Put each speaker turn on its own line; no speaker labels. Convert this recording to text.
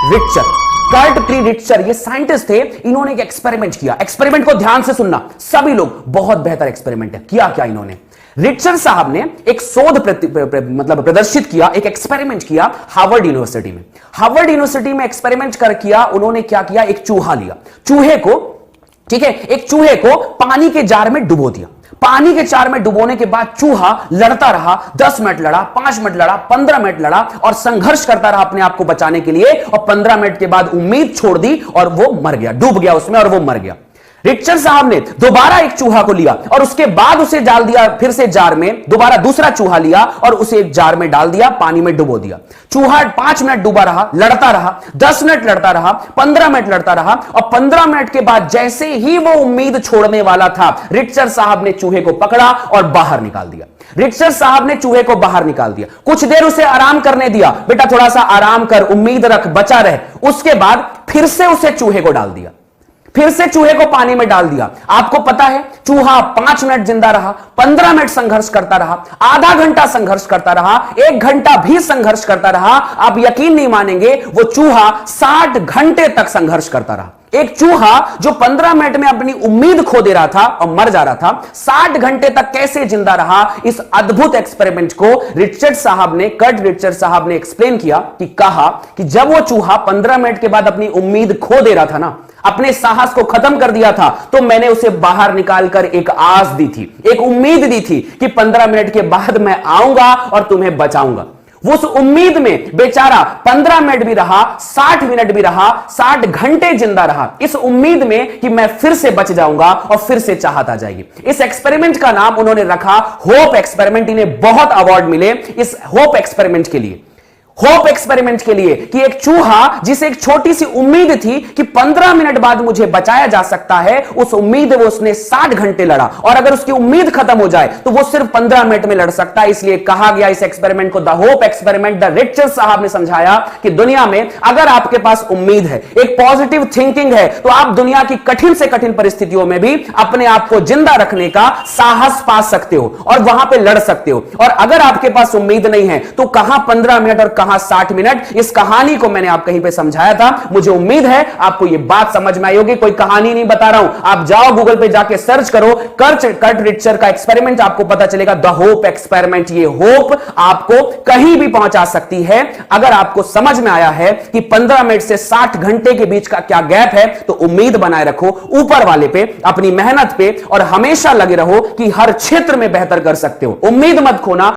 Richer, Kurt pre richer, ये scientist थे, इन्होंने एक एक्सपेरिमेंट किया। एक्सपेरिमेंट को ध्यान से सुनना सभी लोग, बहुत बेहतर एक्सपेरिमेंट है। किया क्या इन्होंने? रिचर साहब ने एक शोध मतलब प्रदर्शित किया, एक एक्सपेरिमेंट किया हार्वर्ड यूनिवर्सिटी में। हार्वर्ड यूनिवर्सिटी में एक्सपेरिमेंट कर किया उन्होंने। क्या किया? एक चूहा लिया, चूहे को, ठीक है, एक चूहे को पानी के जार में डुबो दिया। पानी के जार में डुबोने के बाद चूहा लड़ता रहा, 10 मिनट लड़ा, 5 मिनट लड़ा, 15 मिनट लड़ा और संघर्ष करता रहा अपने आप को बचाने के लिए, और 15 मिनट के बाद उम्मीद छोड़ दी और वो मर गया, डूब गया उसमें और वो मर गया। रिचर साहब ने दोबारा एक चूहा को लिया और उसके बाद उसे डाल दिया फिर से जार में, दोबारा दूसरा चूहा लिया और उसे एक जार में डाल दिया, पानी में डुबो दिया। चूहा 5 मिनट डूबा रहा, लड़ता रहा, 10 मिनट लड़ता रहा, 15 मिनट लड़ता रहा, और 15 मिनट के बाद जैसे ही वो उम्मीद छोड़ने वाला था, रिचर साहब ने चूहे को पकड़ा और बाहर निकाल दिया। रिचर साहब ने चूहे को बाहर निकाल दिया, कुछ देर उसे आराम करने दिया, बेटा थोड़ा सा आराम कर, उम्मीद रख, बचा रहे। उसके बाद फिर से उसे चूहे को डाल दिया, फिर से चूहे को पानी में डाल दिया। आपको पता है चूहा 5 मिनट जिंदा रहा, 15 मिनट संघर्ष करता रहा, आधा घंटा संघर्ष करता रहा, 1 घंटा भी संघर्ष करता रहा। आप यकीन नहीं मानेंगे, वो चूहा 60 घंटे तक संघर्ष करता रहा। एक चूहा जो 15 मिनट में अपनी उम्मीद खो दे रहा था और मर जा रहा था, 60 घंटे तक कैसे जिंदा रहा? इस अद्भुत एक्सपेरिमेंट को रिचर्ड साहब ने, कर्ट रिचर्ड साहब ने एक्सप्लेन किया कि कहा कि जब वो चूहा 15 मिनट के बाद अपनी उम्मीद खो दे रहा था ना, अपने साहस को खत्म कर दिया था, तो मैंने उसे बाहर निकालकर एक आस दी थी, एक उम्मीद दी थी कि 15 मिनट के बाद मैं आऊंगा और तुम्हें बचाऊंगा। वो उस उम्मीद में बेचारा 15 मिनट भी रहा, 60 मिनट भी रहा, 60 घंटे जिंदा रहा, इस उम्मीद में कि मैं फिर से बच जाऊंगा और फिर से चाहत आ जाएगी। इस एक्सपेरिमेंट का नाम उन्होंने रखा होप एक्सपेरिमेंट। इन्हें बहुत अवार्ड मिले इस होप एक्सपेरिमेंट के लिए, होप एक्सपेरिमेंट के लिए, कि एक चूहा जिसे एक छोटी सी उम्मीद थी कि 15 मिनट बाद मुझे बचाया जा सकता है, उस उम्मीद वो उसने 60 घंटे लड़ा, और अगर उसकी उम्मीद खत्म हो जाए तो वो सिर्फ 15 मिनट में लड़ सकता है। इसलिए कहा गया इस एक्सपेरिमेंट को the hope experiment. The Richard साहब ने समझाया कि दुनिया में अगर आपके पास उम्मीद है, एक पॉजिटिव थिंकिंग है, तो आप दुनिया की कठिन से कठिन परिस्थितियों में भी अपने आप को जिंदा रखने का साहस पा सकते हो और वहां पर लड़ सकते हो। और अगर आपके पास उम्मीद नहीं है तो कहां 15 मिनट और कहां 60 मिनट? इस कहानी को मैंने आप कहीं पे समझाया था। मुझे उम्मीद है आपको यह बात समझ में आई होगी। कोई कहानी नहीं बता रहा हूं, आप जाओ गूगल पे जाके सर्च करो कर्ट रिचर का एक्सपेरिमेंट, आपको पता चलेगा द होप एक्सपेरिमेंट। ये होप आपको कहीं भी पहुंचा सकती है। अगर आपको समझ में आया है कि 15 मिनट से 60 घंटे के बीच का क्या गैप है, तो उम्मीद बनाए रखो ऊपर वाले पे, अपनी मेहनत पे, और हमेशा लगे रहो कि हर क्षेत्र में बेहतर कर सकते हो। उम्मीद मत खोना।